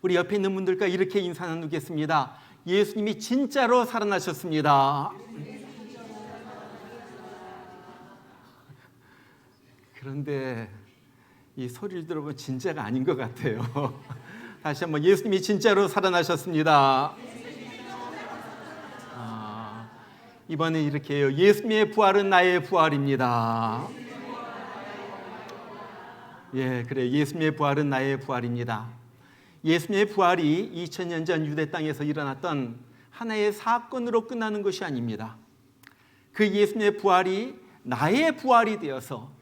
우리 옆에 있는 분들과 이렇게 인사 나누겠습니다. 예수님이 진짜로 살아나셨습니다. 그런데 이 소리를 들어보면 진짜가 아닌 것 같아요. 다시 한번 예수님이 진짜로 살아나셨습니다. 이번에 이렇게 해요. 예수님의 부활은 나의 부활입니다. 예, 그래. 예수님의 부활은 나의 부활입니다. 예수님의 부활이 2000년 전 유대 땅에서 일어났던 하나의 사건으로 끝나는 것이 아닙니다. 그 예수님의 부활이 나의 부활이 되어서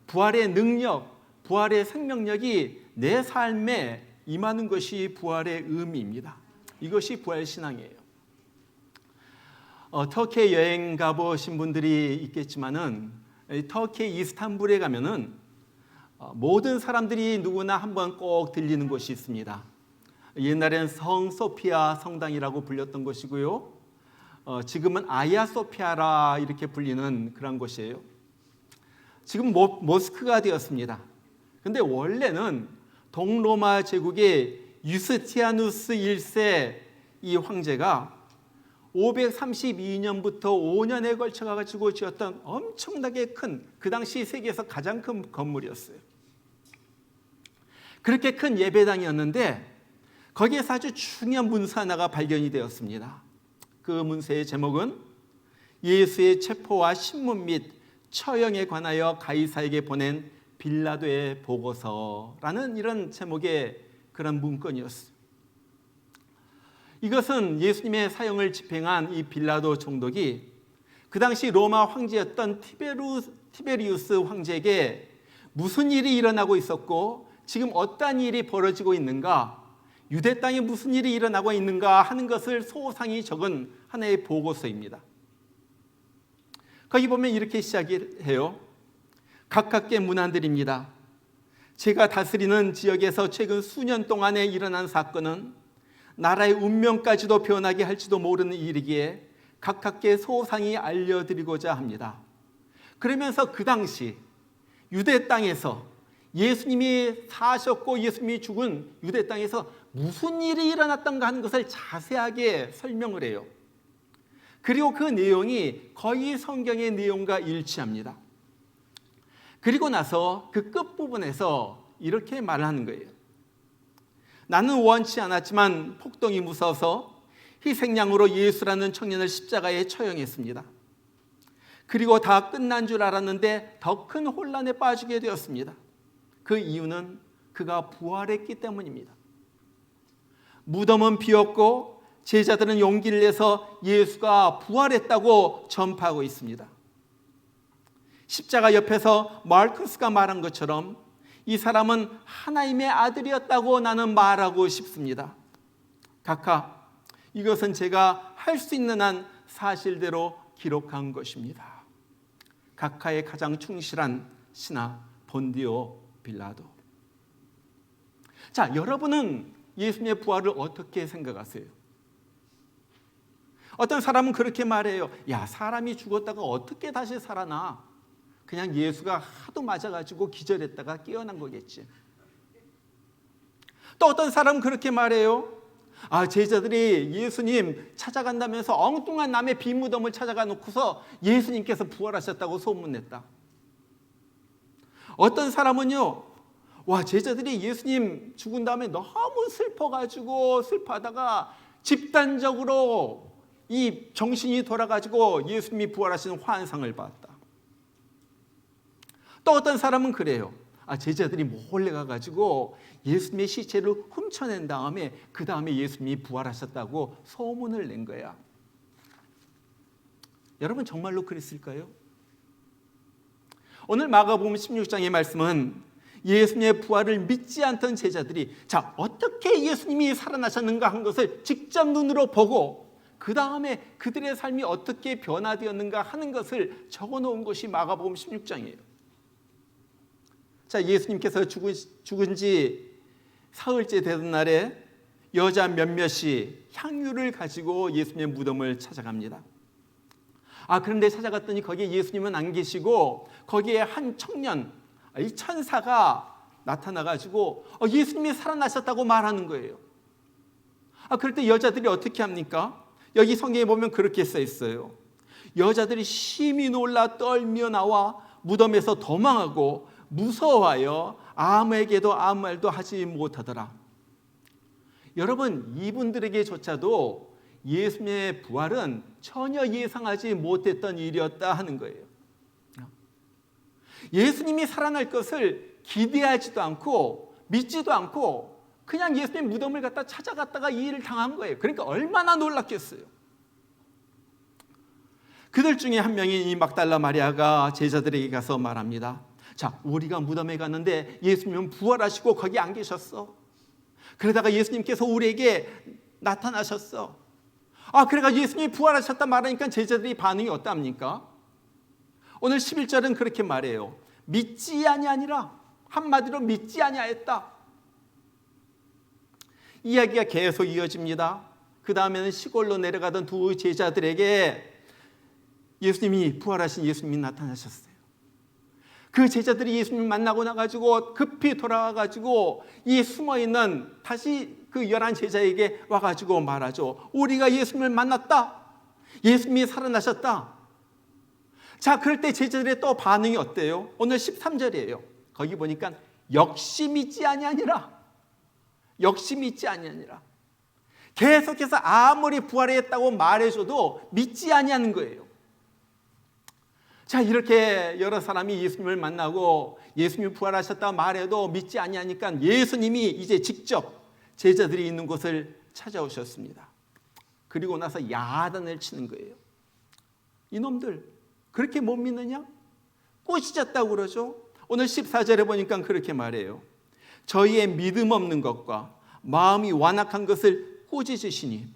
부활의 능력, 부활의 생명력이 내 삶에 임하는 것이 부활의 의미입니다. 이것이 부활신앙이에요. 터키에 여행 가보신 분들이 있겠지만은 터키 이스탄불에 가면은 모든 사람들이 누구나 한번 꼭 들리는 곳이 있습니다. 옛날에는 성 소피아 성당이라고 불렸던 곳이고요. 지금은 아야 소피아라 이렇게 불리는 그런 곳이에요. 지금 모스크가 되었습니다. 근데 원래는 동로마 제국의 유스티아누스 1세 이 황제가 532년부터 5년에 걸쳐 가지고 지었던 엄청나게 큰, 그 당시 세계에서 가장 큰 건물이었어요. 그렇게 큰 예배당이었는데 거기에서 아주 중요한 문서 하나가 발견이 되었습니다. 그 문서의 제목은 예수의 체포와 신문 및 처형에 관하여 가이사에게 보낸 빌라도의 보고서라는 이런 제목의 그런 문건이었어요. 이것은 예수님의 사형을 집행한 이 빌라도 총독이 그 당시 로마 황제였던 티베리우스 황제에게 무슨 일이 일어나고 있었고 지금 어떠한 일이 벌어지고 있는가, 유대 땅에 무슨 일이 일어나고 있는가 하는 것을 소상히 적은 하나의 보고서입니다. 거기 보면 이렇게 시작해요. 가깝게 문안드립니다. 제가 다스리는 지역에서 최근 수년 동안에 일어난 사건은 나라의 운명까지도 변하게 할지도 모르는 일이기에 가깝게 소상히 알려드리고자 합니다. 그러면서 그 당시 유대 땅에서 예수님이 사셨고 예수님이 죽은 유대 땅에서 무슨 일이 일어났던가 하는 것을 자세하게 설명을 해요. 그리고 그 내용이 거의 성경의 내용과 일치합니다. 그리고 나서 그 끝부분에서 이렇게 말하는 거예요. 나는 원치 않았지만 폭동이 무서워서 희생양으로 예수라는 청년을 십자가에 처형했습니다. 그리고 다 끝난 줄 알았는데 더 큰 혼란에 빠지게 되었습니다. 그 이유는 그가 부활했기 때문입니다. 무덤은 비었고 제자들은 용기를 내서 예수가 부활했다고 전파하고 있습니다. 십자가 옆에서 마르쿠스가 말한 것처럼 이 사람은 하나님의 아들이었다고 나는 말하고 싶습니다. 각하, 이것은 제가 할 수 있는 한 사실대로 기록한 것입니다. 각하의 가장 충실한 신하 본디오 빌라도. 자, 여러분은 예수님의 부활을 어떻게 생각하세요? 어떤 사람은 그렇게 말해요. 야, 사람이 죽었다가 어떻게 다시 살아나? 그냥 예수가 하도 맞아가지고 기절했다가 깨어난 거겠지. 또 어떤 사람은 그렇게 말해요. 제자들이 예수님 찾아간다면서 엉뚱한 남의 빈 무덤을 찾아가 놓고서 예수님께서 부활하셨다고 소문냈다. 어떤 사람은요, 제자들이 예수님 죽은 다음에 너무 슬퍼하다가 집단적으로 이 정신이 돌아가지고 예수님이 부활하시는 환상을 봤다. 또 어떤 사람은 그래요. 제자들이 몰래 가가지고 예수님의 시체를 훔쳐낸 다음에 그 다음에 예수님이 부활하셨다고 소문을 낸 거야. 여러분 정말로 그랬을까요? 오늘 마가복음 16장의 말씀은 예수님의 부활을 믿지 않던 제자들이 어떻게 예수님이 살아나셨는가 한 것을 직접 눈으로 보고 그 다음에 그들의 삶이 어떻게 변화되었는가 하는 것을 적어놓은 것이 마가복음 16장이에요. 예수님께서 죽은 지 사흘째 되던 날에 여자 몇몇이 향유를 가지고 예수님의 무덤을 찾아갑니다. 그런데 찾아갔더니 거기에 예수님은 안 계시고 거기에 한 청년, 이 천사가 나타나가지고 예수님이 살아나셨다고 말하는 거예요. 그럴 때 여자들이 어떻게 합니까? 여기 성경에 보면 그렇게 써 있어요. 여자들이 심히 놀라 떨며 나와 무덤에서 도망하고 무서워하여 아무에게도 아무 말도 하지 못하더라. 여러분, 이분들에게조차도 예수님의 부활은 전혀 예상하지 못했던 일이었다 하는 거예요. 예수님이 살아날 것을 기대하지도 않고 믿지도 않고 그냥 예수님 무덤을 갖다 찾아갔다가 이 일을 당한 거예요. 그러니까 얼마나 놀랐겠어요. 그들 중에 한 명인 이 막달라 마리아가 제자들에게 가서 말합니다. 자, 우리가 무덤에 갔는데 예수님은 부활하시고 거기 안 계셨어. 그러다가 예수님께서 우리에게 나타나셨어. 그래가지고 예수님이 부활하셨다 말하니까 제자들이 반응이 어떻답니까? 오늘 11절은 그렇게 말해요. 믿지 아니하니라. 한마디로 믿지 아니하였다. 이야기가 계속 이어집니다. 그 다음에는 시골로 내려가던 두 제자들에게 예수님이 부활하신 예수님이 나타나셨어요. 그 제자들이 예수님 만나고 나가지고 급히 돌아와가지고 이 숨어있는 다시 그 11 제자에게 와가지고 말하죠. 우리가 예수님을 만났다. 예수님이 살아나셨다. 자, 그럴 때 제자들의 또 반응이 어때요? 오늘 13절이에요. 거기 보니까 역시 믿지 아니하니라. 역시 믿지 아니하니라. 계속해서 아무리 부활했다고 말해줘도 믿지 아니하는 거예요. 자, 이렇게 여러 사람이 예수님을 만나고 예수님이 부활하셨다고 말해도 믿지 아니하니까 예수님이 이제 직접 제자들이 있는 곳을 찾아오셨습니다. 그리고 나서 야단을 치는 거예요. 이놈들 그렇게 못 믿느냐? 꾸짖었다고 그러죠. 오늘 14절에 보니까 그렇게 말해요. 저희의 믿음 없는 것과 마음이 완악한 것을 꾸짖으시니.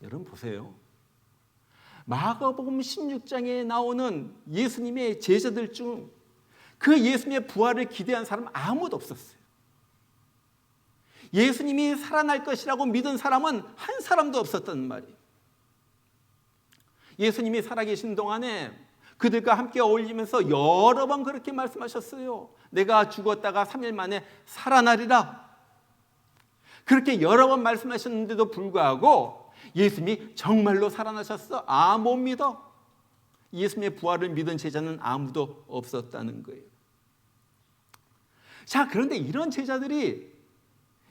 여러분 보세요. 마가복음 16장에 나오는 예수님의 제자들 중 그 예수님의 부활을 기대한 사람은 아무도 없었어요. 예수님이 살아날 것이라고 믿은 사람은 한 사람도 없었단 말이에요. 예수님이 살아계신 동안에 그들과 함께 어울리면서 여러 번 그렇게 말씀하셨어요. 내가 죽었다가 3일 만에 살아나리라. 그렇게 여러 번 말씀하셨는데도 불구하고 예수님이 정말로 살아나셨어? 못 믿어. 예수님의 부활을 믿은 제자는 아무도 없었다는 거예요. 자, 그런데 이런 제자들이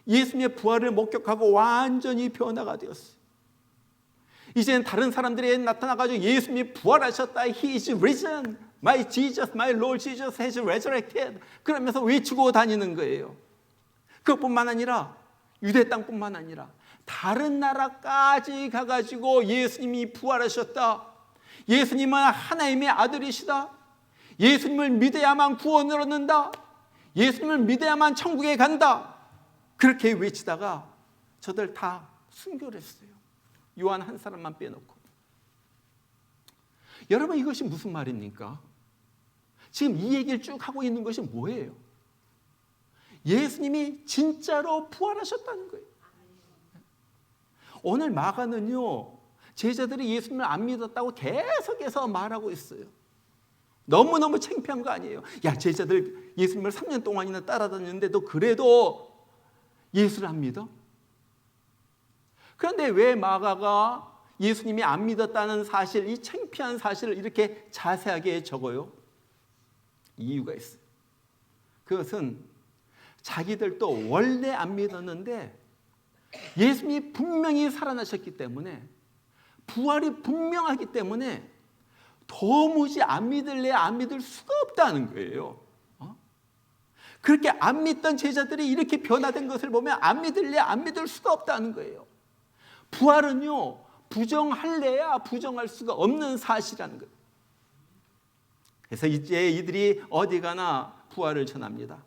예수님의 부활을 목격하고 완전히 변화가 되었어요. 이제는 다른 사람들이 나타나가지고 예수님이 부활하셨다. He is risen. My Jesus, my Lord Jesus has resurrected. 그러면서 외치고 다니는 거예요. 그것뿐만 아니라 유대 땅뿐만 아니라 다른 나라까지 가가지고 예수님이 부활하셨다. 예수님은 하나님의 아들이시다. 예수님을 믿어야만 구원을 얻는다. 예수님을 믿어야만 천국에 간다. 그렇게 외치다가 저들 다 순교를 했어요. 요한 한 사람만 빼놓고. 여러분, 이것이 무슨 말입니까? 지금 이 얘기를 쭉 하고 있는 것이 뭐예요? 예수님이 진짜로 부활하셨다는 거예요. 오늘 마가는요, 제자들이 예수님을 안 믿었다고 계속해서 말하고 있어요. 너무너무 창피한 거 아니에요? 야, 제자들 예수님을 3년 동안이나 따라다녔는데도 그래도 예수를 안 믿어? 그런데 왜 마가가 예수님이 안 믿었다는 사실, 이 창피한 사실을 이렇게 자세하게 적어요? 이유가 있어요. 그것은 자기들도 원래 안 믿었는데 예수님이 분명히 살아나셨기 때문에, 부활이 분명하기 때문에 도무지 안 믿을 수가 없다는 거예요. 그렇게 안 믿던 제자들이 이렇게 변화된 것을 보면 안 믿을 수가 없다는 거예요. 부활은요, 부정할래야 부정할 수가 없는 사실이라는 거예요. 그래서 이제 이들이 어디 가나 부활을 전합니다.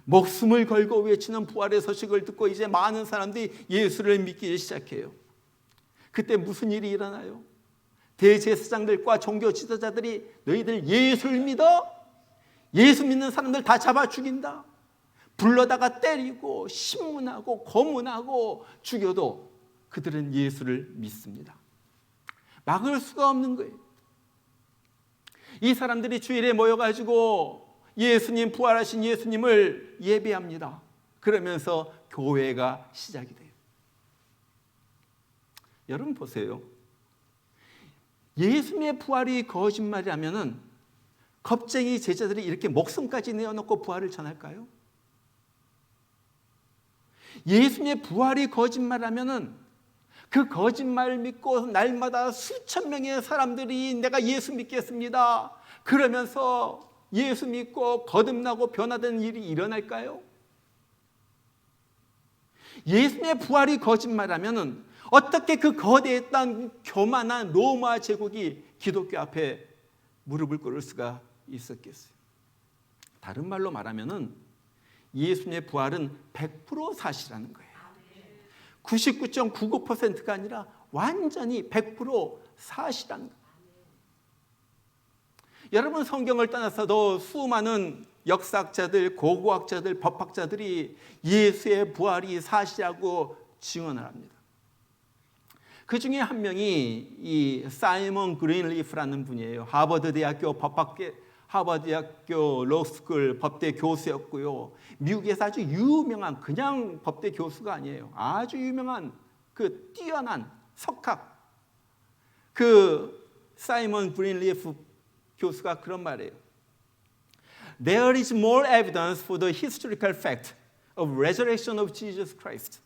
목숨을 걸고 외치는 부활의 소식을 듣고 이제 많은 사람들이 예수를 믿기 시작해요. 그때 무슨 일이 일어나요? 대제사장들과 종교 지도자들이 너희들 예수를 믿어? 예수 믿는 사람들 다 잡아 죽인다. 불러다가 때리고 신문하고 고문하고 죽여도 그들은 예수를 믿습니다. 막을 수가 없는 거예요. 이 사람들이 주일에 모여가지고 예수님, 부활하신 예수님을 예배합니다. 그러면서 교회가 시작이 돼요. 여러분 보세요. 예수님의 부활이 거짓말이라면은 겁쟁이 제자들이 이렇게 목숨까지 내어놓고 부활을 전할까요? 예수님의 부활이 거짓말이라면은 그 거짓말을 믿고 날마다 수천 명의 사람들이 내가 예수 믿겠습니다 그러면서 예수 믿고 거듭나고 변화되는 일이 일어날까요? 예수님의 부활이 거짓말이라면은 어떻게 그 거대했던 교만한 로마 제국이 기독교 앞에 무릎을 꿇을 수가 있었겠어요? 다른 말로 말하면은 예수님의 부활은 100% 사실이라는 거예요. 99.99%가 아니라 완전히 100% 사실이라는 거예요. 여러분, 성경을 떠나서도 수많은 역사학자들, 고고학자들, 법학자들이 예수의 부활이 사실이라고 증언을 합니다. 그 중에 한 명이 이 사이먼 그린리프라는 분이에요. 하버드 대학교 로스쿨 법대 교수였고요. 미국에서 아주 유명한, 그냥 법대 교수가 아니에요. 아주 유명한 그 뛰어난 석학, 그 사이먼 그린리프 교수가 그런 말이에요. There is more evidence for the historical fact of resurrection of Jesus Christ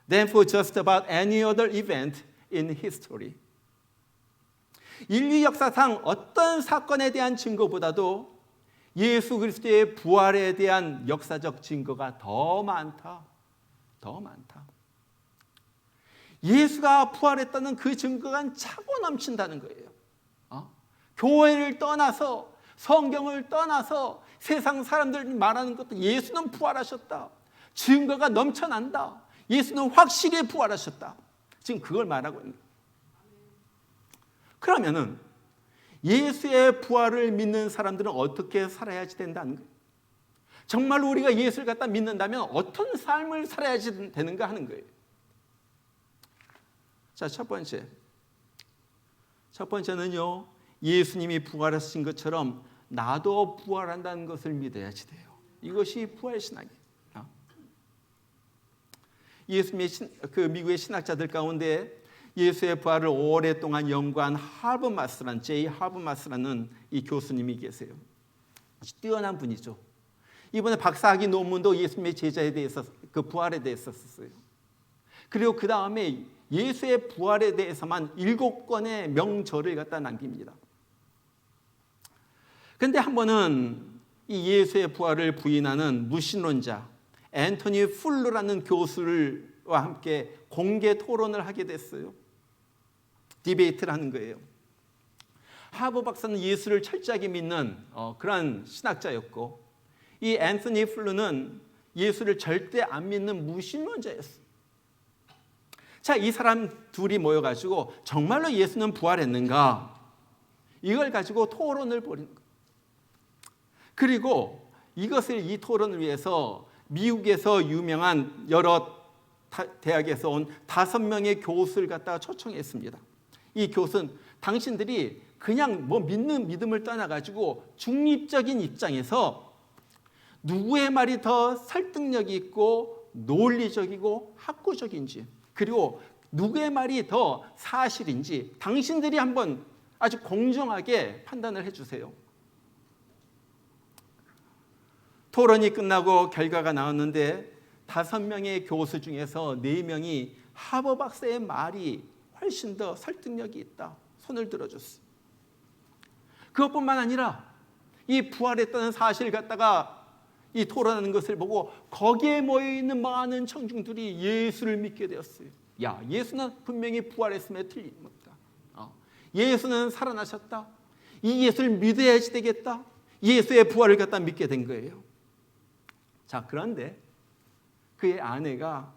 than for just about any other event in history. 인류 역사상 어떤 사건에 대한 증거보다도 예수 그리스도의 부활에 대한 역사적 증거가 더 많다. 더 많다. 예수가 부활했다는 그 증거가 차고 넘친다는 거예요. 교회를 떠나서, 성경을 떠나서 세상 사람들이 말하는 것도 예수는 부활하셨다. 증거가 넘쳐난다. 예수는 확실히 부활하셨다. 지금 그걸 말하고 있는 거예요. 그러면은 예수의 부활을 믿는 사람들은 어떻게 살아야지 된다는 거예요? 정말로 우리가 예수를 갖다 믿는다면 어떤 삶을 살아야지 되는가 하는 거예요. 자, 첫 번째는요, 예수님이 부활하신 것처럼 나도 부활한다는 것을 믿어야지 돼요. 이것이 부활신학이에요. 예수님의 미국의 신학자들 가운데 예수의 부활을 오랫동안 연구한 제이 하버마스라는 이 교수님이 계세요. 뛰어난 분이죠. 이번에 박사학위 논문도 예수님의 제자에 대해서, 그 부활에 대해서 썼어요. 그리고 그 다음에 예수의 부활에 대해서만 7권의 명저를 갖다 남깁니다. 그런데 한 번은 이 예수의 부활을 부인하는 무신론자 앤토니 풀러라는 교수와 함께 공개 토론을 하게 됐어요. 디베이트를 하는 거예요. 하버 박사는 예수를 철저하게 믿는 그런 신학자였고, 이 앤토니 풀러는 예수를 절대 안 믿는 무신론자였어요. 자, 이 사람 둘이 모여가지고 정말로 예수는 부활했는가? 이걸 가지고 토론을 벌이는 거예요. 그리고 이 토론을 위해서 미국에서 유명한 여러 대학에서 온 5명의 교수를 갖다가 초청했습니다. 이 교수는 당신들이 그냥 믿는 믿음을 떠나가지고 중립적인 입장에서 누구의 말이 더 설득력이 있고 논리적이고 학구적인지, 그리고 누구의 말이 더 사실인지 당신들이 한번 아주 공정하게 판단을 해주세요. 토론이 끝나고 결과가 나왔는데 5명의 교수 중에서 4명이 하버 박사의 말이 훨씬 더 설득력이 있다. 손을 들어줬어요. 그것뿐만 아니라 이 부활했다는 사실을 갖다가 이 토론하는 것을 보고 거기에 모여있는 많은 청중들이 예수를 믿게 되었어요. 야, 예수는 분명히 부활했음에 틀림없다. 예수는 살아나셨다. 이 예수를 믿어야지 되겠다. 예수의 부활을 갖다 믿게 된 거예요. 자, 그런데 그의 아내가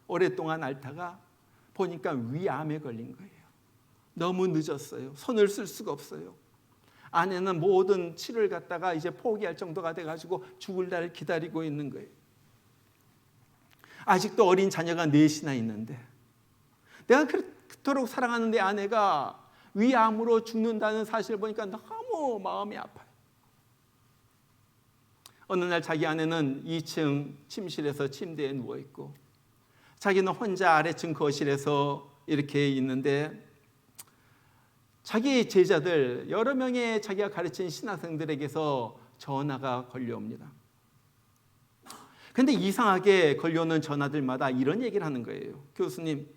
오랫동안 앓다가 보니까 위암에 걸린 거예요. 너무 늦었어요. 손을 쓸 수가 없어요. 아내는 모든 치료를 갖다가 이제 포기할 정도가 돼가지고 죽을 날을 기다리고 있는 거예요. 아직도 어린 자녀가 4이나 있는데 내가 그토록 사랑하는 내 아내가 위암으로 죽는다는 사실을 보니까 너무 마음이 아파요. 어느 날 자기 아내는 2층 침실에서 침대에 누워있고 자기는 혼자 아래층 거실에서 이렇게 있는데 자기 제자들 여러 명의 자기가 가르친 신학생들에게서 전화가 걸려옵니다. 근데 이상하게 걸려오는 전화들마다 이런 얘기를 하는 거예요. 교수님,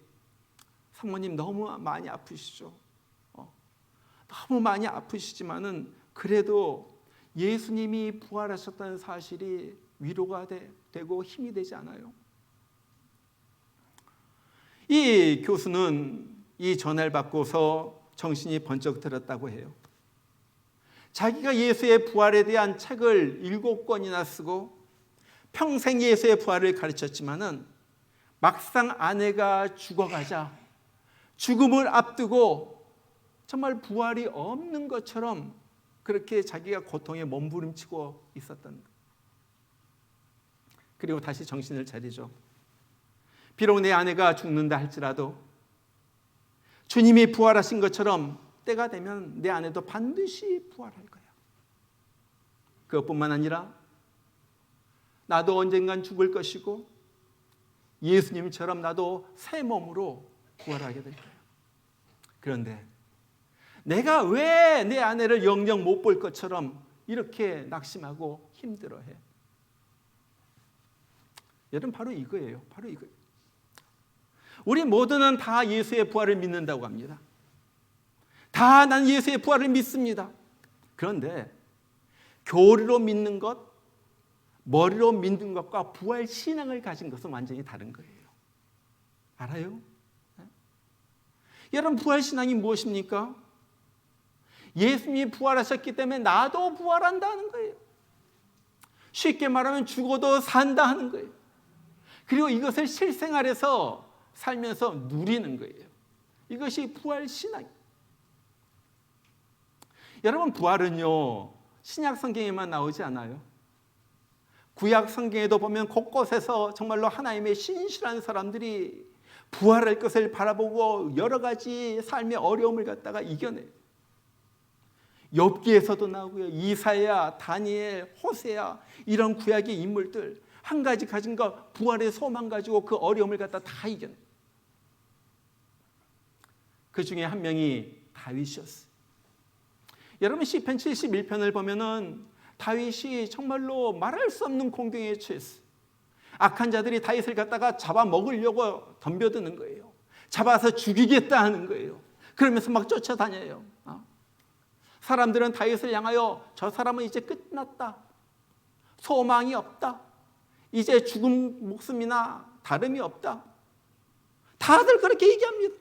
사모님 너무 많이 아프시죠? 너무 많이 아프시지만은 그래도 예수님이 부활하셨다는 사실이 위로가 되고 힘이 되지 않아요? 이 교수는 이 전화를 받고서 정신이 번쩍 들었다고 해요. 자기가 예수의 부활에 대한 책을 7권이나 쓰고 평생 예수의 부활을 가르쳤지만은 막상 아내가 죽어가자 죽음을 앞두고 정말 부활이 없는 것처럼 그렇게 자기가 고통에 몸부림치고 있었던 거예요. 그리고 다시 정신을 차리죠. 비록 내 아내가 죽는다 할지라도 주님이 부활하신 것처럼 때가 되면 내 아내도 반드시 부활할 거야. 그것뿐만 아니라 나도 언젠간 죽을 것이고 예수님처럼 나도 새 몸으로 부활하게 될 거예요. 그런데 내가 왜 내 아내를 영영 못 볼 것처럼 이렇게 낙심하고 힘들어해? 여러분, 바로 이거예요. 바로 이거예요. 우리 모두는 다 예수의 부활을 믿는다고 합니다. 다 난 예수의 부활을 믿습니다. 그런데 교리로 믿는 것, 머리로 믿는 것과 부활 신앙을 가진 것은 완전히 다른 거예요. 알아요? 네? 여러분, 부활 신앙이 무엇입니까? 예수님이 부활하셨기 때문에 나도 부활한다는 거예요. 쉽게 말하면 죽어도 산다 하는 거예요. 그리고 이것을 실생활에서 살면서 누리는 거예요. 이것이 부활 신앙이에요. 여러분, 부활은요, 신약 성경에만 나오지 않아요. 구약 성경에도 보면 곳곳에서 정말로 하나님의 신실한 사람들이 부활할 것을 바라보고 여러 가지 삶의 어려움을 갖다가 이겨내요. 욥기에서도 나오고요. 이사야, 다니엘, 호세야, 이런 구약의 인물들 한 가지 가진 것, 부활의 소망 가지고 그 어려움을 갖다 다 이겨내요. 그 중에 한 명이 다윗이었어요. 여러분, 시편 71편을 보면은 다윗이 정말로 말할 수 없는 공경에 처했어요. 악한 자들이 다윗을 갖다가 잡아먹으려고 덤벼드는 거예요. 잡아서 죽이겠다 하는 거예요. 그러면서 막 쫓아다녀요. 사람들은 다윗을 향하여 저 사람은 이제 끝났다. 소망이 없다. 이제 죽은 목숨이나 다름이 없다. 다들 그렇게 얘기합니다.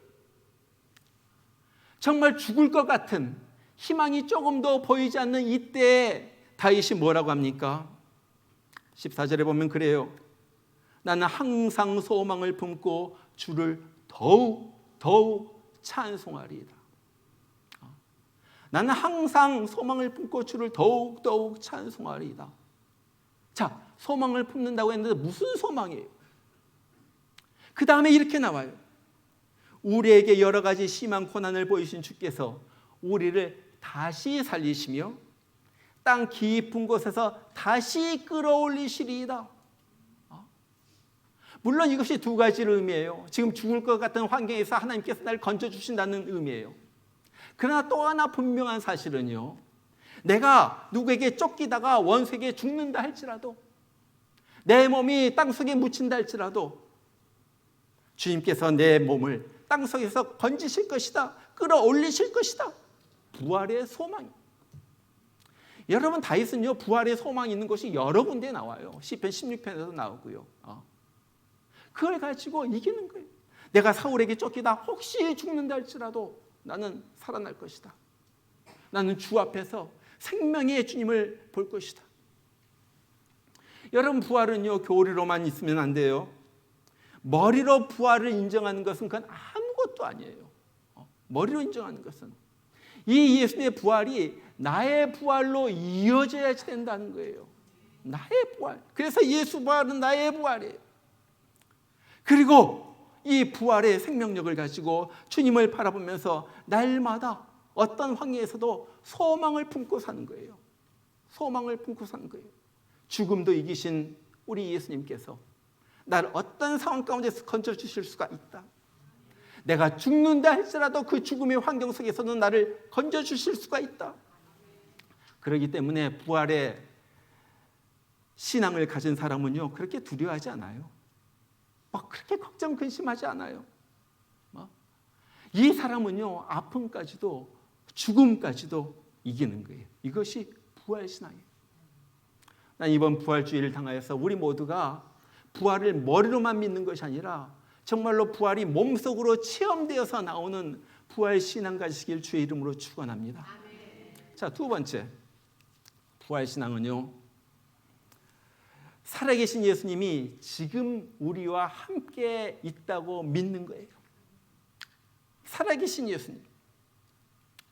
정말 죽을 것 같은 희망이 조금도 보이지 않는 이때에 다윗이 뭐라고 합니까? 14절에 보면 그래요. 나는 항상 소망을 품고 주를 더욱 찬송하리이다. 나는 항상 소망을 품고 주를 더욱 찬송하리이다. 자, 소망을 품는다고 했는데 무슨 소망이에요? 그 다음에 이렇게 나와요. 우리에게 여러 가지 심한 고난을 보이신 주께서 우리를 다시 살리시며 땅 깊은 곳에서 다시 끌어올리시리이다. 물론 이것이 두 가지를 의미해요. 지금 죽을 것 같은 환경에서 하나님께서 나를 건져주신다는 의미예요. 그러나 또 하나 분명한 사실은요, 내가 누구에게 쫓기다가 원수에게 죽는다 할지라도, 내 몸이 땅속에 묻힌다 할지라도 주님께서 내 몸을 땅속에서 건지실 것이다, 끌어올리실 것이다. 부활의 소망. 여러분, 다윗은요, 부활의 소망이 있는 것이 여러 군데 나와요. 시편 16편에도 나오고요. 그걸 가지고 이기는 거예요. 내가 사울에게 쫓기다 혹시 죽는다 할지라도 나는 살아날 것이다. 나는 주 앞에서 생명의 주님을 볼 것이다. 여러분, 부활은요, 교리로만 있으면 안 돼요. 머리로 부활을 인정하는 것은 그건 아무것도 아니에요. 머리로 인정하는 것은 이 예수님의 부활이 나의 부활로 이어져야 된다는 거예요. 나의 부활. 그래서 예수 부활은 나의 부활이에요. 그리고 이 부활의 생명력을 가지고 주님을 바라보면서 날마다 어떤 환경에서도 소망을 품고 사는 거예요. 소망을 품고 사는 거예요. 죽음도 이기신 우리 예수님께서 나를 어떤 상황 가운데서 건져주실 수가 있다. 내가 죽는다 할지라도 그 죽음의 환경 속에서는 나를 건져주실 수가 있다. 그렇기 때문에 부활의 신앙을 가진 사람은요, 그렇게 두려워하지 않아요. 막 그렇게 걱정 근심하지 않아요. 이 사람은요, 아픔까지도 죽음까지도 이기는 거예요. 이것이 부활 신앙이에요. 난 이번 부활주의를 당하여서 우리 모두가 부활을 머리로만 믿는 것이 아니라 정말로 부활이 몸속으로 체험되어서 나오는 부활 신앙 가지시길 주의 이름으로 축원합니다. 자, 두 번째, 부활 신앙은요, 살아계신 예수님이 지금 우리와 함께 있다고 믿는 거예요. 살아계신 예수님.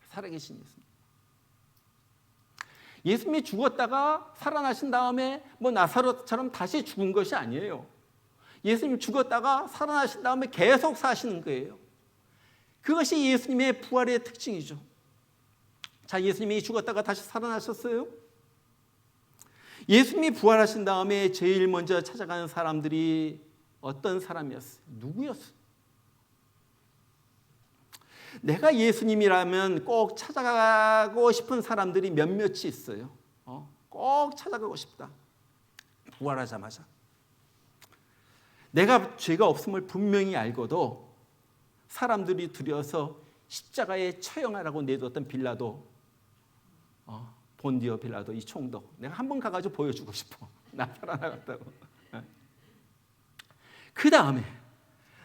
살아계신 예수님. 예수님이 죽었다가 살아나신 다음에 뭐 나사로처럼 다시 죽은 것이 아니에요. 예수님이 죽었다가 살아나신 다음에 계속 사시는 거예요. 그것이 예수님의 부활의 특징이죠. 자, 예수님이 죽었다가 다시 살아나셨어요. 예수님이 부활하신 다음에 제일 먼저 찾아가는 사람들이 어떤 사람이었어요? 누구였어요? 내가 예수님이라면 꼭 찾아가고 싶은 사람들이 몇몇이 있어요. 꼭 찾아가고 싶다. 부활하자마자. 내가 죄가 없음을 분명히 알고도 사람들이 두려워서 십자가에 처형하라고 내뒀던 빌라도, 본디오 빌라도, 이 총독, 내가 한번 가가지고 보여주고 싶어. 나 살아나갔다고. 그 다음에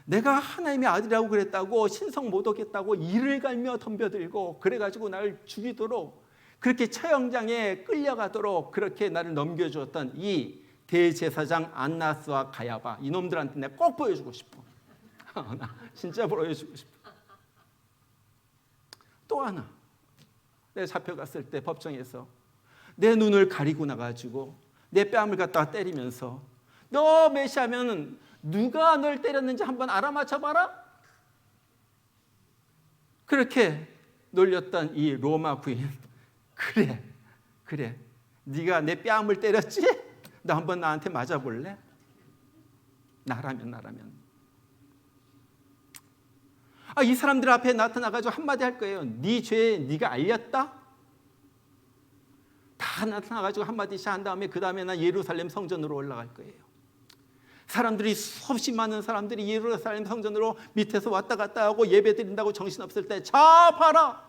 내가 하나님의 아들이라고 그랬다고 신성 모독했다고 이를 갈며 덤벼들고 그래가지고 나를 죽이도록, 그렇게 처형장에 끌려가도록 그렇게 나를 넘겨주었던 이 대제사장 안나스와 가야바, 이놈들한테 내가 꼭 보여주고 싶어. 나 진짜 보여주고 싶어. 또 하나, 내가 잡혀갔을 때 법정에서 내 눈을 가리고 나가지고 내 뺨을 갖다가 때리면서 너 메시아면 누가 널 때렸는지 한번 알아맞혀봐라. 그렇게 놀렸던 이 로마 부인, 그래 네가 내 뺨을 때렸지? 너 한번 나한테 맞아볼래? 나라면. 이 사람들 앞에 나타나가지고 한마디 할 거예요. 네 죄 네가 알렸다? 다 나타나가지고 한마디씩 한 다음에 그 다음에 난 예루살렘 성전으로 올라갈 거예요. 사람들이, 수없이 많은 사람들이 예루살렘 성전으로 밑에서 왔다 갔다 하고 예배 드린다고 정신없을 때, 자 봐라,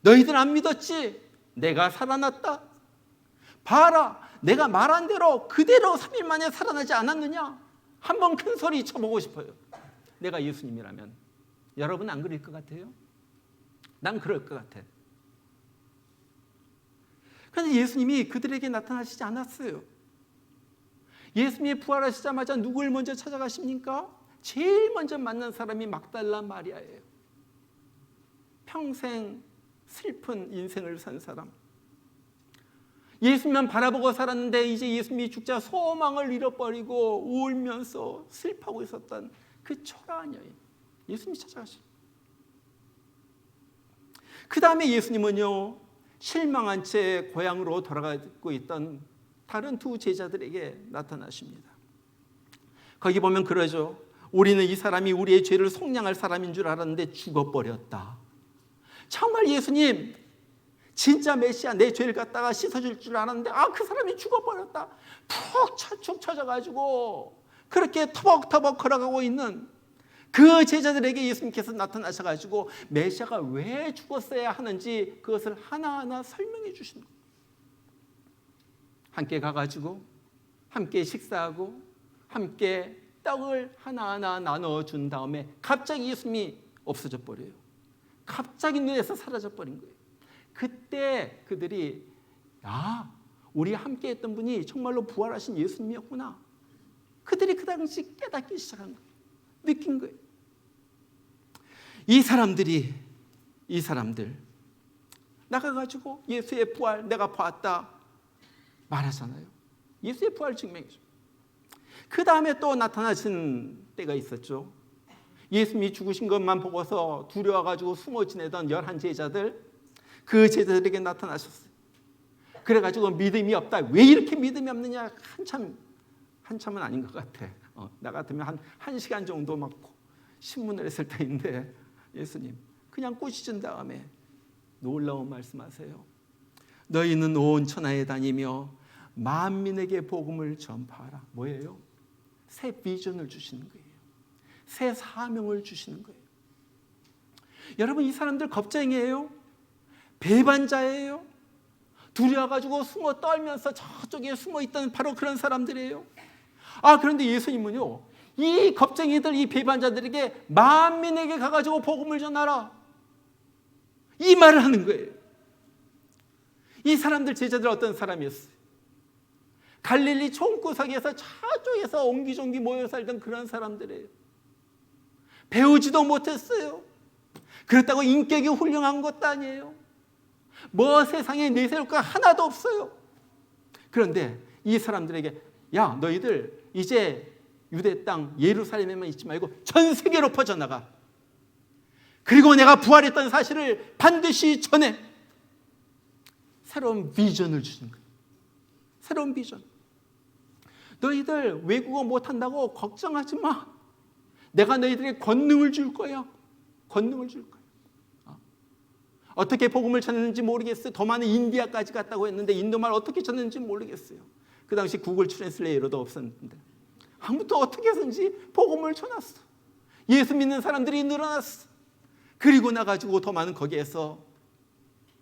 너희들 안 믿었지? 내가 살아났다. 봐라, 내가 말한 대로 그대로 3일 만에 살아나지 않았느냐? 한번 큰 소리 쳐보고 싶어요. 내가 예수님이라면. 여러분 안 그럴 것 같아요? 난 그럴 것 같아. 그런데 예수님이 그들에게 나타나시지 않았어요. 예수님이 부활하시자마자 누굴 먼저 찾아가십니까? 제일 먼저 만난 사람이 막달라 마리아예요. 평생 슬픈 인생을 산 사람. 예수님만 바라보고 살았는데 이제 예수님이 죽자 소망을 잃어버리고 울면서 슬퍼하고 있었던 그 초라한 여인, 예수님이 찾아가시죠. 그 다음에 예수님은요, 실망한 채 고향으로 돌아가고 있던 다른 두 제자들에게 나타나십니다. 거기 보면 그러죠. 우리는 이 사람이 우리의 죄를 속량할 사람인 줄 알았는데 죽어버렸다. 정말 예수님, 진짜 메시아, 내 죄를 갖다가 씻어줄 줄 알았는데 그 사람이 죽어버렸다. 푹 축 처져가지고 그렇게 터벅터벅 걸어가고 있는 그 제자들에게 예수님께서 나타나셔가지고 메시아가 왜 죽었어야 하는지 그것을 하나하나 설명해 주시는 거예요. 함께 가가지고 함께 식사하고 함께 떡을 하나하나 나눠준 다음에 갑자기 예수님이 없어져 버려요. 갑자기 눈에서 사라져 버린 거예요. 그때 그들이, 우리 함께 했던 분이 정말로 부활하신 예수님이었구나. 그들이 그 당시 깨닫기 시작한 거예요. 느낀 거예요. 이 사람들 나가가지고 예수의 부활 내가 봤다 말하잖아요. 예수의 부활 증명이죠. 그 다음에 또 나타나신 때가 있었죠. 예수님이 죽으신 것만 보고서 두려워가지고 숨어 지내던 11제자들, 그 제자들에게 나타나셨어요. 그래가지고 믿음이 없다. 왜 이렇게 믿음이 없느냐? 한참은 아닌 것 같아. 나 같으면 한 1시간 정도 막 신문을 했을 때인데 예수님 그냥 꾸짖은 다음에 놀라운 말씀하세요. 너희는 온 천하에 다니며 만민에게 복음을 전파하라. 뭐예요? 새 비전을 주시는 거예요. 새 사명을 주시는 거예요. 여러분, 이 사람들 겁쟁이에요. 배반자예요. 두려워가지고 숨어 떨면서 저쪽에 숨어 있던 바로 그런 사람들이에요. 그런데 예수님은요, 이 겁쟁이들, 이 배반자들에게 만민에게 가가지고 복음을 전하라, 이 말을 하는 거예요. 이 사람들 제자들 어떤 사람이었어요? 갈릴리 총구석에서 저쪽에서 옹기종기 모여 살던 그런 사람들이에요. 배우지도 못했어요. 그렇다고 인격이 훌륭한 것도 아니에요. 뭐 세상에 내세울 거 하나도 없어요. 그런데 이 사람들에게 야, 너희들 이제 유대 땅 예루살렘에만 있지 말고 전 세계로 퍼져나가. 그리고 내가 부활했던 사실을 반드시 전해. 새로운 비전을 주신 거예요. 새로운 비전. 너희들 외국어 못한다고 걱정하지 마. 내가 너희들에게 권능을 줄 거야. 권능을 줄 거야. 어떻게 복음을 전했는지 모르겠어요. 더 많은 인디아까지 갔다고 했는데 인도말 어떻게 전했는지 모르겠어요. 그 당시 구글 트랜슬레이터도 없었는데 아무튼 어떻게 해서든지 복음을 전했어. 예수 믿는 사람들이 늘어났어. 그리고 나가지고 더 많은 거기에서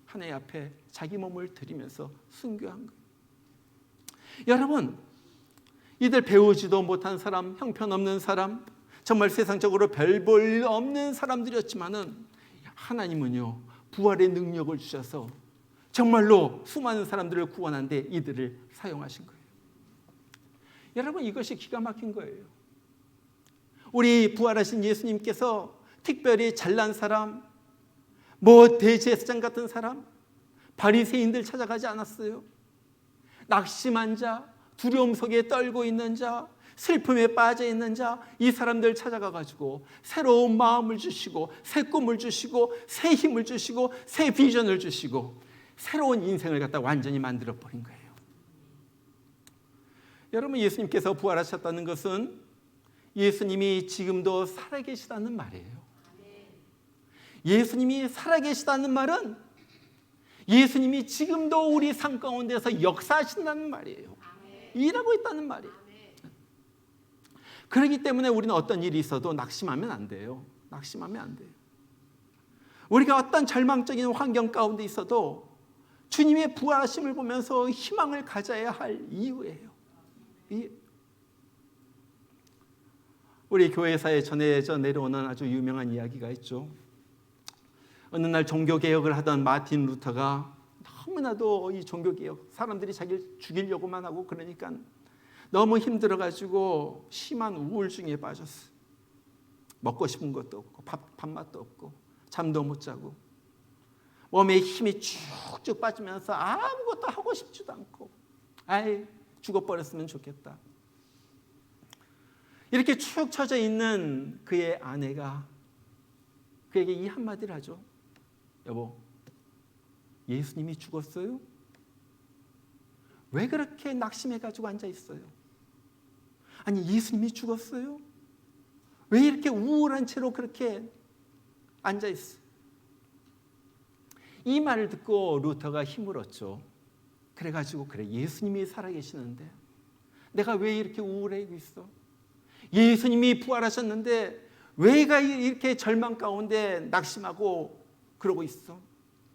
하나님 앞에 자기 몸을 드리면서 순교한 거예요. 여러분, 이들 배우지도 못한 사람, 형편없는 사람, 정말 세상적으로 별 볼 없는 사람들이었지만은 하나님은요, 부활의 능력을 주셔서 정말로 수많은 사람들을 구원하는데 이들을 사용하신 거예요. 여러분, 이것이 기가 막힌 거예요. 우리 부활하신 예수님께서 특별히 잘난 사람, 대제사장 같은 사람, 바리새인들 찾아가지 않았어요. 낙심한 자, 두려움 속에 떨고 있는 자, 슬픔에 빠져 있는 자, 이 사람들 찾아가가지고 새로운 마음을 주시고 새 꿈을 주시고 새 힘을 주시고 새 비전을 주시고 새로운 인생을 갖다 완전히 만들어버린 거예요. 여러분, 예수님께서 부활하셨다는 것은 예수님이 지금도 살아계시다는 말이에요. 예수님이 살아계시다는 말은 예수님이 지금도 우리 삶 가운데서 역사하신다는 말이에요. 일하고 있다는 말이에요. 그렇기 때문에 우리는 어떤 일이 있어도 낙심하면 안 돼요. 낙심하면 안 돼요. 우리가 어떤 절망적인 환경 가운데 있어도 주님의 부활하심을 보면서 희망을 가져야 할 이유예요. 우리 교회사에 전해져 내려오는 아주 유명한 이야기가 있죠. 어느 날 종교개혁을 하던 마틴 루터가 너무나도 이 종교개혁, 사람들이 자기를 죽이려고만 하고 그러니까 너무 힘들어가지고 심한 우울증에 빠졌어. 먹고 싶은 것도 없고 밥맛도 없고 잠도 못 자고 몸에 힘이 쭉쭉 빠지면서 아무것도 하고 싶지도 않고 죽어버렸으면 좋겠다. 이렇게 축 처져 있는 그의 아내가 그에게 이 한마디를 하죠. 여보, 예수님이 죽었어요? 왜 그렇게 낙심해가지고 앉아있어요? 아니, 예수님이 죽었어요? 왜 이렇게 우울한 채로 그렇게 앉아있어요? 이 말을 듣고 루터가 힘을 얻죠. 그래가지고 그래, 예수님이 살아계시는데 내가 왜 이렇게 우울해지고 있어? 예수님이 부활하셨는데 왜 이렇게 절망 가운데 낙심하고 그러고 있어?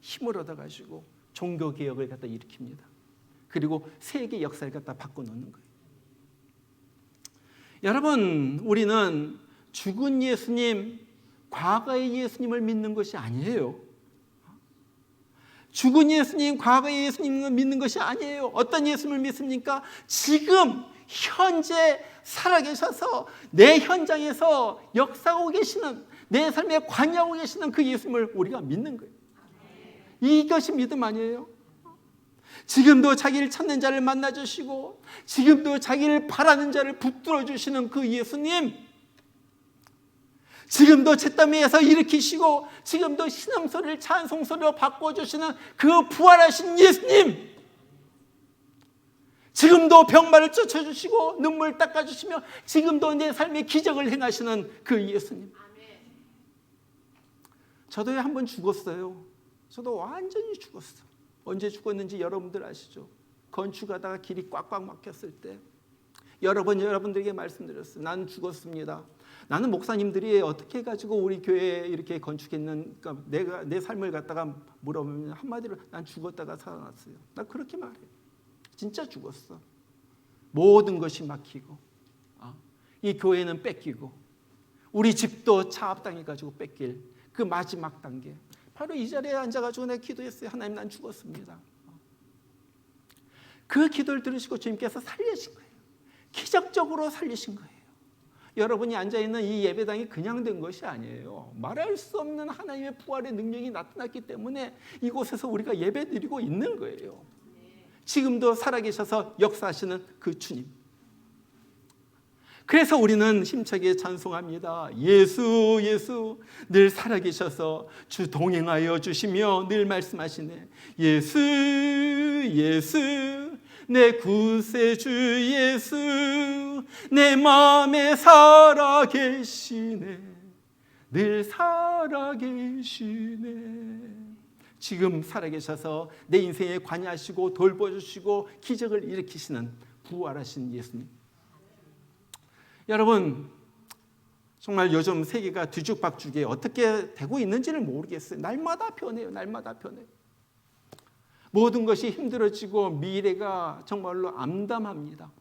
힘을 얻어가지고 종교개혁을 갖다 일으킵니다. 그리고 세계 역사를 갖다 바꿔놓는 거예요. 여러분, 우리는 죽은 예수님, 과거의 예수님을 믿는 것이 아니에요. 죽은 예수님, 과거의 예수님을 믿는 것이 아니에요. 어떤 예수님을 믿습니까? 지금 현재 살아계셔서 내 현장에서 역사하고 계시는, 내 삶에 관여하고 계시는 그 예수님을 우리가 믿는 거예요. 이것이 믿음 아니에요? 지금도 자기를 찾는 자를 만나주시고 지금도 자기를 바라는 자를 붙들어 주시는 그 예수님, 지금도 잿더미 위에서 일으키시고 지금도 신음소리를 찬송소리로 바꿔주시는 그 부활하신 예수님, 지금도 병마를 쫓아주시고 눈물 닦아주시며 지금도 내 삶에 기적을 행하시는 그 예수님, 저도 한 번 죽었어요. 저도 완전히 죽었어. 언제 죽었는지 여러분들 아시죠? 건축하다가 길이 꽉꽉 막혔을 때 여러 번 여러분들에게 말씀드렸어요. 나는 죽었습니다. 나는 목사님들이 어떻게 해가지고 우리 교회에 이렇게 건축했는, 그러니까 내가 내 삶을 갖다가 물어보면 한마디로 난 죽었다가 살아났어요. 나 그렇게 말해요. 진짜 죽었어. 모든 것이 막히고, 이 교회는 뺏기고, 우리 집도 차압당해가지고 뺏길 그 마지막 단계. 바로 이 자리에 앉아가지고 내가 기도했어요. 하나님, 난 죽었습니다. 그 기도를 들으시고 주님께서 살리신 거예요. 기적적으로 살리신 거예요. 여러분이 앉아있는 이 예배당이 그냥 된 것이 아니에요. 말할 수 없는 하나님의 부활의 능력이 나타났기 때문에 이곳에서 우리가 예배드리고 있는 거예요. 지금도 살아계셔서 역사하시는 그 주님. 그래서 우리는 힘차게 찬송합니다. 예수 예수 늘 살아계셔서 주 동행하여 주시며 늘 말씀하시네. 예수 예수 내 구세주 예수 내 마음에 살아계시네. 늘 살아계시네. 지금 살아계셔서 내 인생에 관여하시고 돌보주시고 기적을 일으키시는 부활하신 예수님. 여러분, 정말 요즘 세계가 뒤죽박죽에 어떻게 되고 있는지를 모르겠어요. 날마다 변해요. 날마다 변해요. 모든 것이 힘들어지고 미래가 정말로 암담합니다.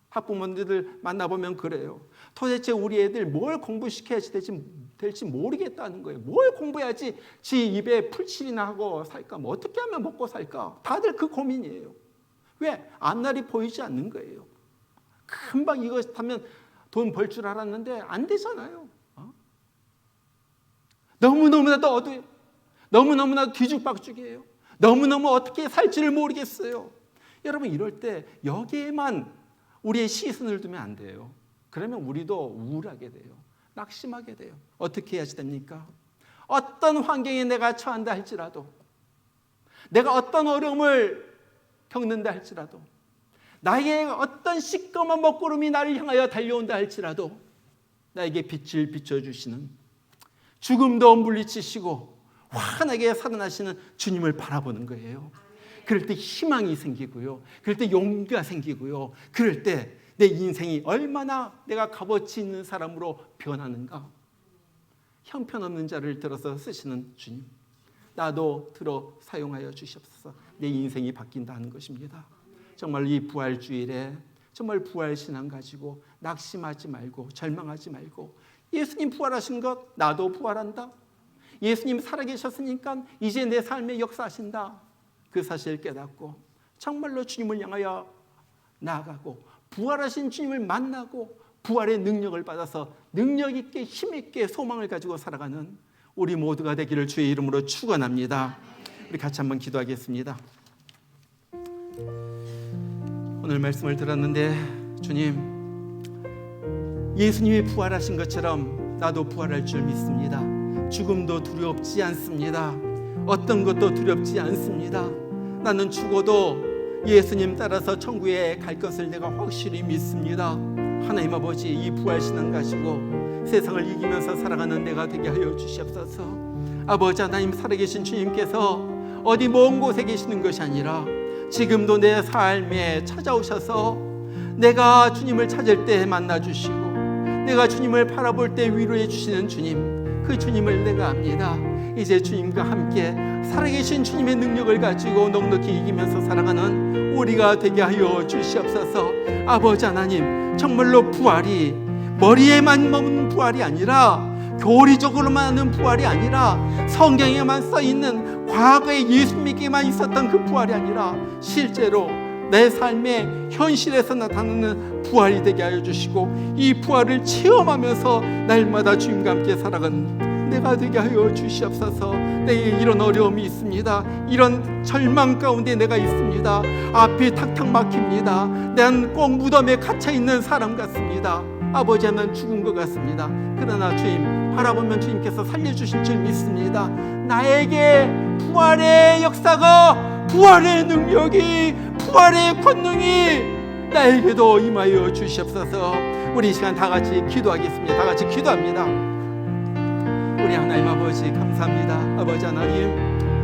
학부모님들 만나보면 그래요. 도대체 우리 애들 뭘 공부시켜야지 될지 모르겠다는 거예요. 뭘 공부해야지 지 입에 풀칠이나 하고 살까? 뭐 어떻게 하면 먹고 살까? 다들 그 고민이에요. 왜? 앞날이 보이지 않는 거예요. 금방 이거 하면 돈 벌 줄 알았는데 안 되잖아요. 너무너무나도 어두워요. 너무너무나도 뒤죽박죽이에요. 너무너무 어떻게 살지를 모르겠어요. 여러분, 이럴 때 여기에만 우리의 시선을 두면 안 돼요. 그러면 우리도 우울하게 돼요. 낙심하게 돼요. 어떻게 해야지 됩니까? 어떤 환경에 내가 처한다 할지라도, 내가 어떤 어려움을 겪는다 할지라도, 나에게 어떤 시꺼먼 먹구름이 나를 향하여 달려온다 할지라도 나에게 빛을 비춰주시는, 죽음도 물리치시고 환하게 살아나시는 주님을 바라보는 거예요. 그럴 때 희망이 생기고요. 그럴 때 용기가 생기고요. 그럴 때 내 인생이 얼마나 내가 값어치 있는 사람으로 변하는가. 형편없는 자를 들어서 쓰시는 주님, 나도 들어 사용하여 주시옵소서. 내 인생이 바뀐다는 것입니다. 정말 이 부활주일에 정말 부활신앙 가지고 낙심하지 말고 절망하지 말고, 예수님 부활하신 것 나도 부활한다. 예수님 살아계셨으니까 이제 내 삶에 역사하신다. 그 사실을 깨닫고 정말로 주님을 향하여 나아가고 부활하신 주님을 만나고 부활의 능력을 받아서 능력 있게 힘 있게 소망을 가지고 살아가는 우리 모두가 되기를 주의 이름으로 축원합니다. 우리 같이 한번 기도하겠습니다. 오늘 말씀을 들었는데 주님, 예수님이 부활하신 것처럼 나도 부활할 줄 믿습니다. 죽음도 두렵지 않습니다. 어떤 것도 두렵지 않습니다. 나는 죽어도 예수님 따라서 천국에 갈 것을 내가 확실히 믿습니다. 하나님 아버지, 이 부활신앙 가지고 세상을 이기면서 살아가는 내가 되게 하여 주시옵소서. 아버지 하나님, 살아계신 주님께서 어디 먼 곳에 계시는 것이 아니라 지금도 내 삶에 찾아오셔서 내가 주님을 찾을 때 만나주시고 내가 주님을 바라볼 때 위로해 주시는 주님, 그 주님을 내가 압니다. 이제 주님과 함께 살아계신 주님의 능력을 가지고 넉넉히 이기면서 살아가는 우리가 되게 하여 주시옵소서. 아버지 하나님, 정말로 부활이 머리에만 머문 부활이 아니라, 교리적으로만 하는 부활이 아니라, 성경에만 써있는 과거의 예수님에게만 있었던 그 부활이 아니라 실제로 내 삶의 현실에서 나타나는 부활이 되게 하여 주시고, 이 부활을 체험하면서 날마다 주님과 함께 살아가는 내가 되게 하여 주시옵소서. 내게 이런 어려움이 있습니다. 이런 절망 가운데 내가 있습니다. 앞이 탁탁 막힙니다. 난 꼭 무덤에 갇혀있는 사람 같습니다. 아버지 하면 죽은 것 같습니다. 그러나 주님 바라보면 주님께서 살려주실 줄 믿습니다. 나에게 부활의 역사가, 부활의 능력이, 부활의 권능이 나에게도 임하여 주시옵소서. 우리 이 시간 다 같이 기도하겠습니다. 다 같이 기도합니다. 우리 하나님 아버지 감사합니다. 아버지 하나님,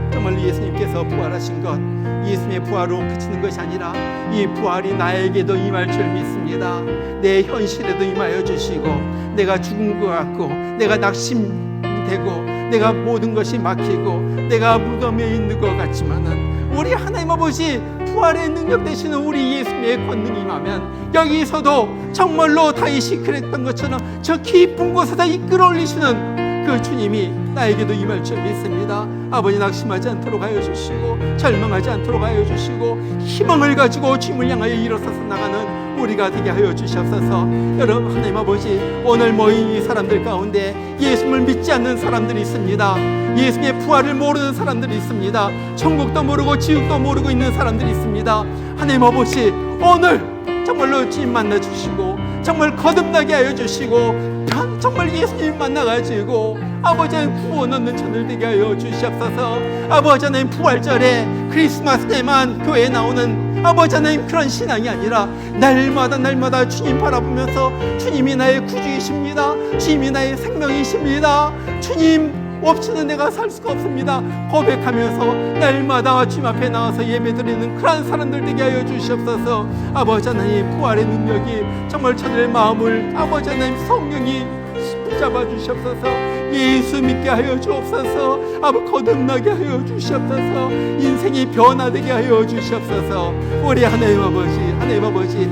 정말 예수님께서 부활하신 것, 예수님의 부활로 그치는 것이 아니라 이 부활이 나에게도 임할 줄 믿습니다. 내 현실에도 임하여 주시고, 내가 죽은 것 같고, 내가 낙심되고, 내가 모든 것이 막히고, 내가 무덤에 있는 것 같지만은 우리 하나님 아버지 부활의 능력 되시는 우리 예수님의 권능이 임하면 여기서도 정말로 다윗이 그랬던 것처럼 저 깊은 곳에서 이끌어 올리시는 그 주님이 나에게도 임할 줄 믿습니다. 아버지, 낙심하지 않도록 하여 주시고, 절망하지 않도록 하여 주시고, 희망을 가지고 주님을 향하여 일어서서 나가는 우리가 되게 하여 주시옵소서. 여러분, 하나님 아버지, 오늘 모인 이 사람들 가운데 예수님을 믿지 않는 사람들이 있습니다. 예수님의 부활을 모르는 사람들이 있습니다. 천국도 모르고 지옥도 모르고 있는 사람들이 있습니다. 하나님 아버지, 오늘 정말로 주님 만나 주시고, 정말 거듭나게 하여 주시고, 정말 예수님 만나가지고 아버지 하나님 구원 얻는 저들 되게 하여 주시옵소서. 아버지 하나님, 부활절에 크리스마스 때만 교회에 나오는 아버지 하나님 그런 신앙이 아니라 날마다 주님 바라보면서 주님이 나의 구주이십니다, 주님이 나의 생명이십니다, 주님 없이는 내가 살 수가 없습니다 고백하면서 날마다 주님 앞에 나와서 예배드리는 그런 사람들 되게 하여 주시옵소서. 아버지 하나님, 부활의 능력이 정말 저들의 마음을 아버지 하나님 성령이 붙잡아 주시옵소서. 예수 믿게 하여 주옵소서. 아버지, 거듭나게 하여 주시옵소서. 인생이 변화되게 하여 주시옵소서. 우리 하나님 아버지,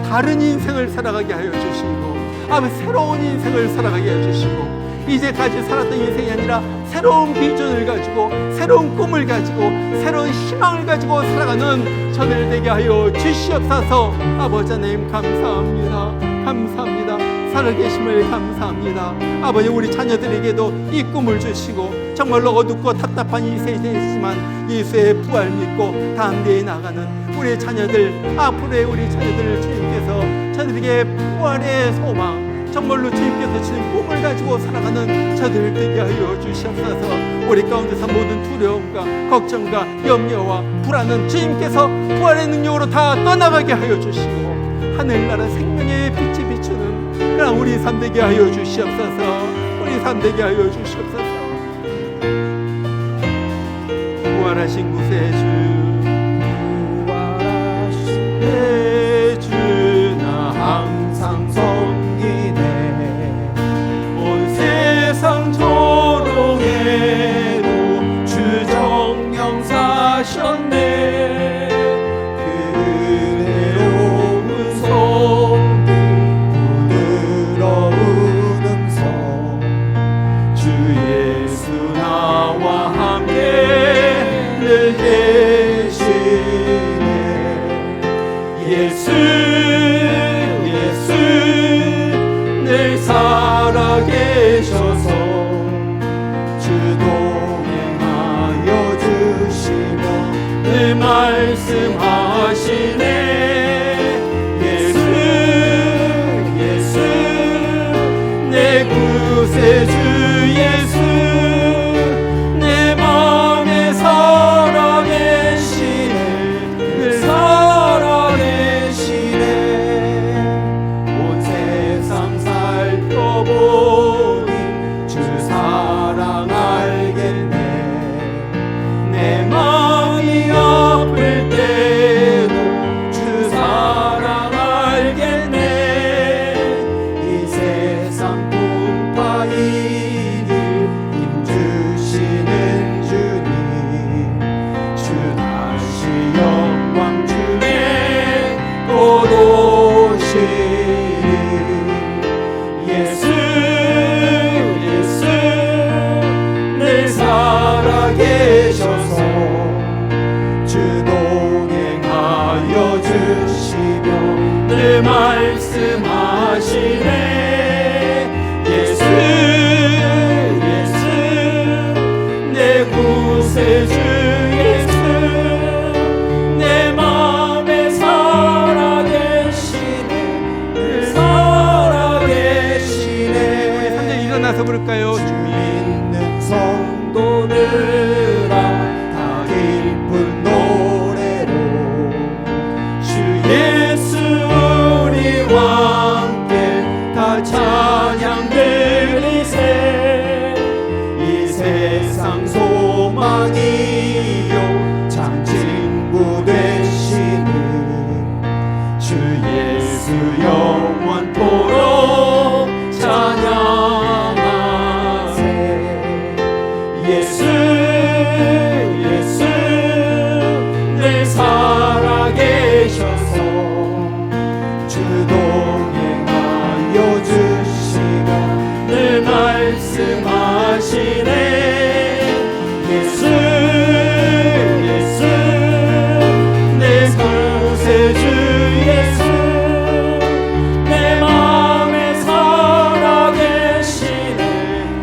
다른 인생을 살아가게 하여 주시고, 아버지 새로운 인생을 살아가게 하여 주시고, 이제까지 살았던 인생이 아니라 새로운 비전을 가지고, 새로운 꿈을 가지고, 새로운 희망을 가지고 살아가는 저들 되게 하여 주시옵소서. 아버지 하나님, 감사합니다. 살아계심을 감사합니다. 아버지, 우리 자녀들에게도 이 꿈을 주시고, 정말로 어둡고 답답한 이 세대이지만 예수의 부활 믿고 다음 대에 나가는 우리 자녀들, 앞으로의 우리 자녀들을 주님께서 저들에게 부활의 소망, 정말로 주님께서 주신 꿈을 가지고 살아가는 저들 되게 하여 주시옵소서. 우리 가운데서 모든 두려움과 걱정과 염려와 불안은 주님께서 부활의 능력으로 다 떠나가게 하여 주시고, 하늘나라 생명의 빛이 비추는 그런 우리 삶 되게 하여 주시옵소서. 우리 삶 되게 하여 주시옵소서. 부활하신 구세주, 부활하신 내 주, 나 항상 세상 조롱에도 주 정령 사셨네. 그대로운 성품, 부드러운 음성, 주 예수 나와 함께 늘 계시네. 예수 늘 살아계셔서 주 동행하여 주시며 늘 말씀하시네. 예수 내 구세주 예수, 내 마음에 살아계시네. 늘 살아계시네. 온 세상 살펴보니 주 사랑 알겠네. 내 마음이 아플 때도 주 사랑 알겠네. 이 세상 풍파이길 힘주시는 주님, 주 다시 영광 중에 또 오시리. 예수 늘 살아계셔서 주 동행하여 주시며 늘 말씀하시네. 예수 내 구세주 예수, 내 마음에 살아계시네. 늘 살아계시네. 우리 함께 일어나서 부를까요? 주 믿는 성도들아 다 기쁜 노래로 주 예수 우리와 함께 다 찬양 드리세. 주시며 늘 말씀하시네. 예수 예수 내 구세주 예수 내 마음에 살아계시네.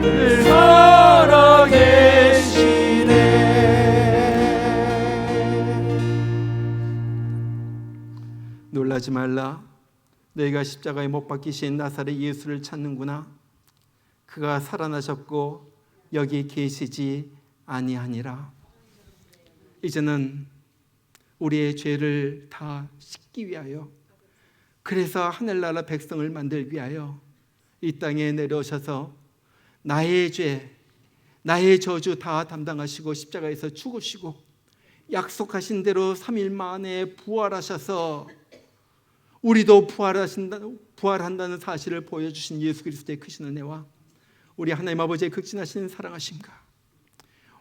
늘 살아계시네. 놀라지 말라. 너희가 십자가에 못 박히신 나사렛 예수를 찾는구나. 그가 살아나셨고 여기 계시지 아니하니라. 이제는 우리의 죄를 다 씻기 위하여, 그래서 하늘나라 백성을 만들기 위하여 이 땅에 내려오셔서 나의 죄, 나의 저주 다 담당하시고 십자가에서 죽으시고 약속하신 대로 3일 만에 부활하셔서 우리도 부활한다는 사실을 보여주신 예수 그리스도의 크신 은혜와 우리 하나님 아버지의 극진하신 사랑하심과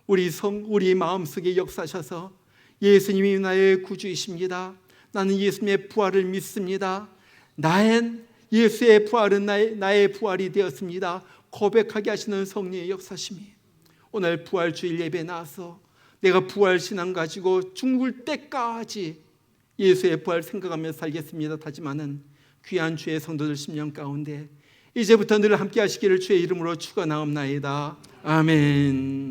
우리 마음속에 역사하셔서 예수님이 나의 구주이십니다. 나는 예수님의 부활을 믿습니다. 예수의 부활은 나의 부활이 되었습니다. 고백하게 하시는 성령의 역사심이 오늘 부활주일 예배에 나와서 내가 부활신앙 가지고 죽을 때까지 예수의 부활 생각하며 살겠습니다 다짐하는 귀한 주의 성도들 심령 가운데 이제부터 늘 함께 하시기를 주의 이름으로 축원하옵나이다. 아멘.